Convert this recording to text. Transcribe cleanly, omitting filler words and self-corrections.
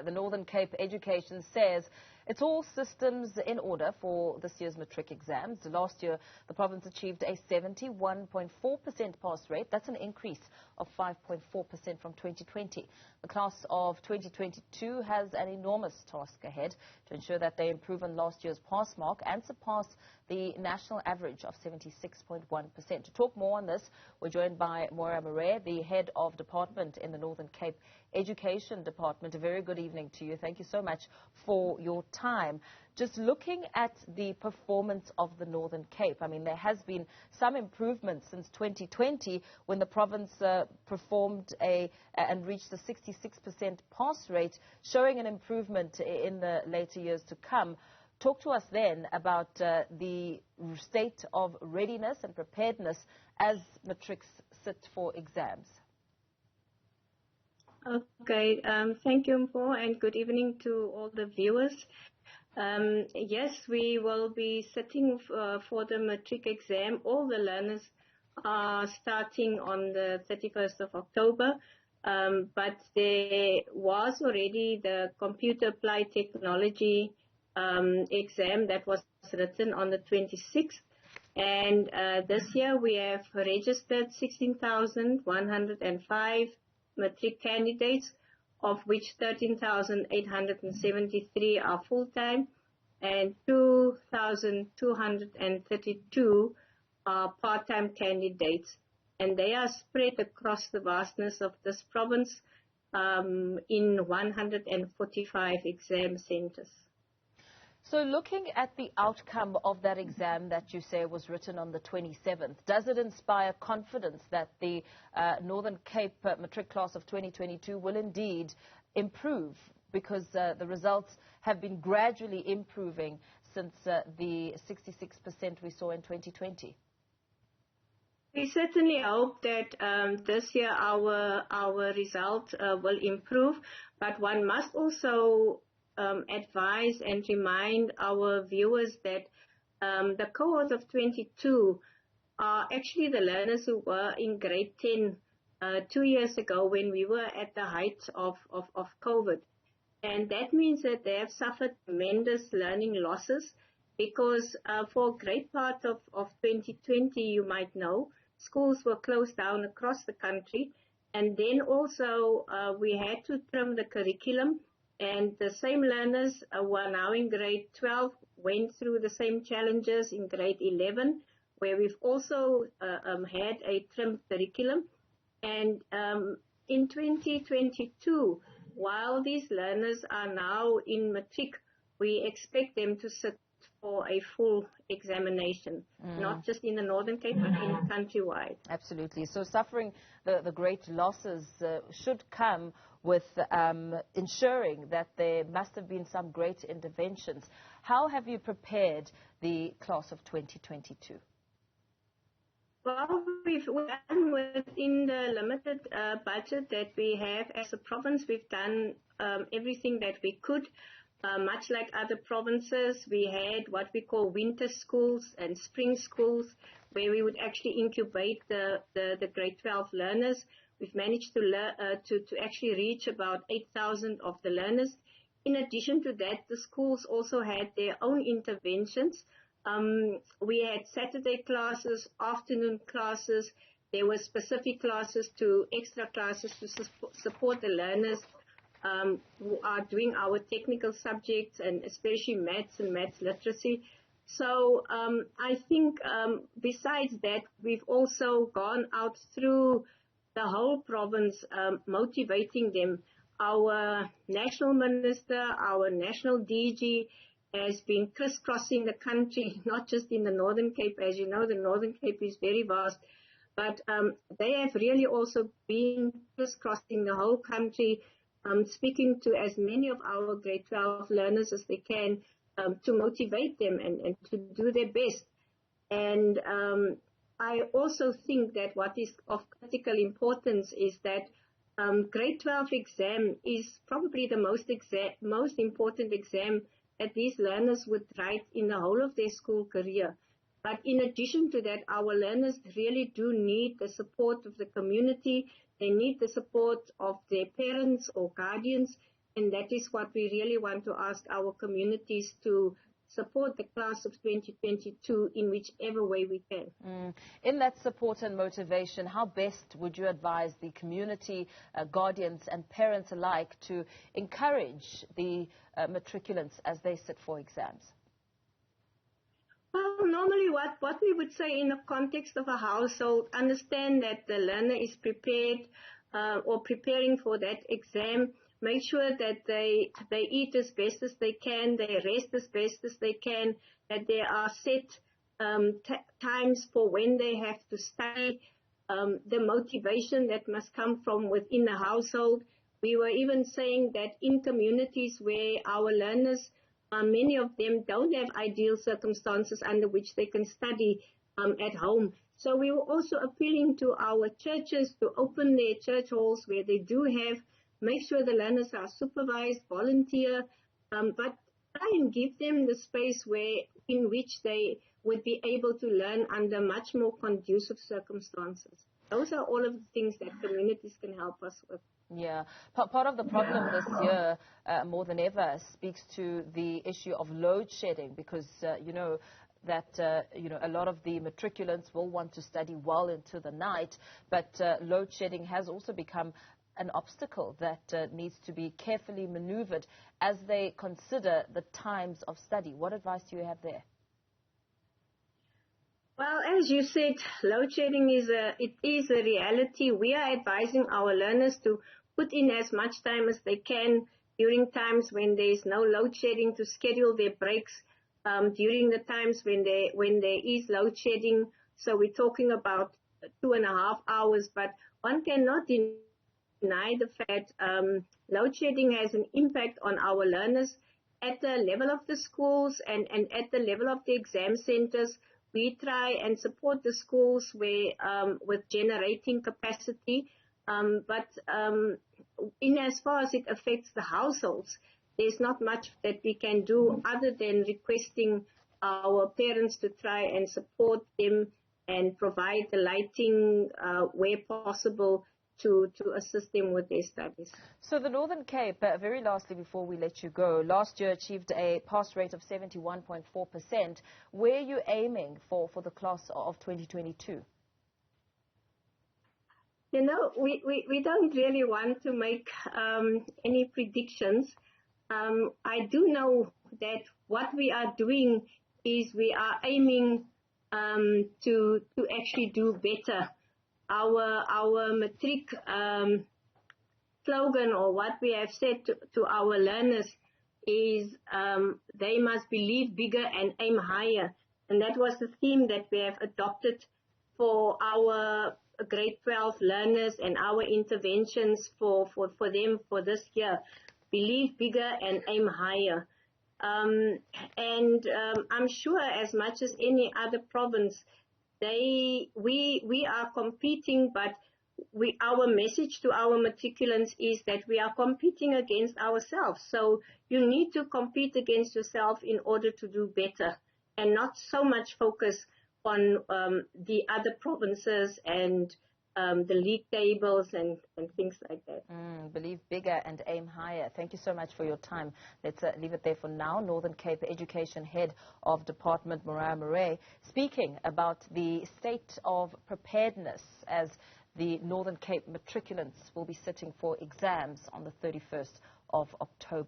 the Northern Cape Education says it's all systems in order for this year's matric exams. Last year, the province achieved a 71.4% pass rate. That's an increase of 5.4% from 2020. The class of 2022 has an enormous task ahead to ensure that they improve on last year's pass mark and surpass the national average of 76.1%. To talk more on this, we're joined by Moira Marais, the head of department in the Northern Cape Education Department. A very good evening to you. Thank you so much for your time. Just looking at the performance of the Northern Cape, I mean, there has been some improvement since 2020 when the province performed and reached a 66% pass rate, showing an improvement in the later years to come. Talk to us then about the state of readiness and preparedness as matrics sit for exams. Okay, thank you, Mpo, and good evening to all the viewers. Yes, we will be sitting for the matric exam. All the learners are starting on the 31st of October, but there was already the computer applied technology exam that was written on the 26th. And this year we have registered 16,105 matric candidates, of which 13,873 are full-time and 2,232 are part-time candidates. And they are spread across the vastness of this province in 145 exam centers. So looking at the outcome of that exam that you say was written on the 27th, does it inspire confidence that the Northern Cape matric class of 2022 will indeed improve? Because the results have been gradually improving since the 66% we saw in 2020. We certainly hope that this year our result will improve, but one must also advise and remind our viewers that the cohort of 22 are actually the learners who were in grade 10 2 years ago when we were at the height of COVID. And that means that they have suffered tremendous learning losses because for a great part of 2020, you might know, schools were closed down across the country. And then also we had to trim the curriculum. And the same learners who are now in grade 12 went through the same challenges in grade 11, where we've also had a trimmed curriculum. And in 2022, while these learners are now in matric, we expect them to sit for a full examination, not just in the Northern Cape, but in countrywide. Absolutely. So suffering the great losses should come with ensuring that there must have been some great interventions. How have you prepared the class of 2022? Well, we've done within the limited budget that we have as a province. We've done everything that we could. Much like other provinces, we had what we call winter schools and spring schools, where we would actually incubate the grade 12 learners. We've managed to actually reach about 8,000 of the learners. In addition to that, the schools also had their own interventions. We had Saturday classes, afternoon classes. There were specific classes extra classes to support the learners who are doing our technical subjects, and especially maths and maths literacy. So I think besides that, we've also gone out through the whole province, motivating them. Our national minister, our national DG has been crisscrossing the country, not just in the Northern Cape. As you know, the Northern Cape is very vast, but they have really also been crisscrossing the whole country, speaking to as many of our grade 12 learners as they can to motivate them and to do their best. And I also think that what is of critical importance is that grade 12 exam is probably the most important exam that these learners would write in the whole of their school career. But in addition to that, our learners really do need the support of the community. They need the support of their parents or guardians. And that is what we really want to ask our communities to support the class of 2022 in whichever way we can. In that support and motivation, how best would you advise the community, guardians and parents alike to encourage the matriculants as they sit for exams? Well, normally what we would say in the context of a household, understand that the learner is prepared or preparing for that exam. Make sure that they eat as best as they can, they rest as best as they can, that there are set times for when they have to study, the motivation that must come from within the household. We were even saying that in communities where our learners, many of them don't have ideal circumstances under which they can study at home. So we were also appealing to our churches to open their church halls where they do have. Make sure the learners are supervised, volunteer, but try and give them the space in which they would be able to learn under much more conducive circumstances. Those are all of the things that communities can help us with. Yeah. Part of the problem this year, more than ever, speaks to the issue of load shedding because, that a lot of the matriculants will want to study well into the night, but load shedding has also become an obstacle that needs to be carefully maneuvered as they consider the times of study. What advice do you have there? Well, as you said, load shedding is a reality. We are advising our learners to put in as much time as they can during times when there is no load shedding, to schedule their breaks during the times when there is load shedding. So we're talking about 2.5 hours, but one cannot deny the fact load shedding has an impact on our learners at the level of the schools and at the level of the exam centers. We try and support the schools with generating capacity, but in as far as it affects the households, there's not much that we can do other than requesting our parents to try and support them and provide the lighting where possible to assist them with their studies. So the Northern Cape, very lastly before we let you go, last year achieved a pass rate of 71.4%. Where are you aiming for the class of 2022? We don't really want to make any predictions. I do know that what we are doing is we are aiming to actually do better. Our matric slogan, or what we have said to our learners, is they must believe bigger and aim higher. And that was the theme that we have adopted for our grade 12 learners and our interventions for them for this year. Believe bigger and aim higher. I'm sure as much as any other province, we are competing, but our message to our matriculants is that we are competing against ourselves. So you need to compete against yourself in order to do better, and not so much focus on the other provinces and the league tables and things like that. Believe bigger and aim higher. Thank you so much for your time. Let's leave it there for now. Northern Cape Education Head of Department, Moira Marais, speaking about the state of preparedness as the Northern Cape matriculants will be sitting for exams on the 31st of October.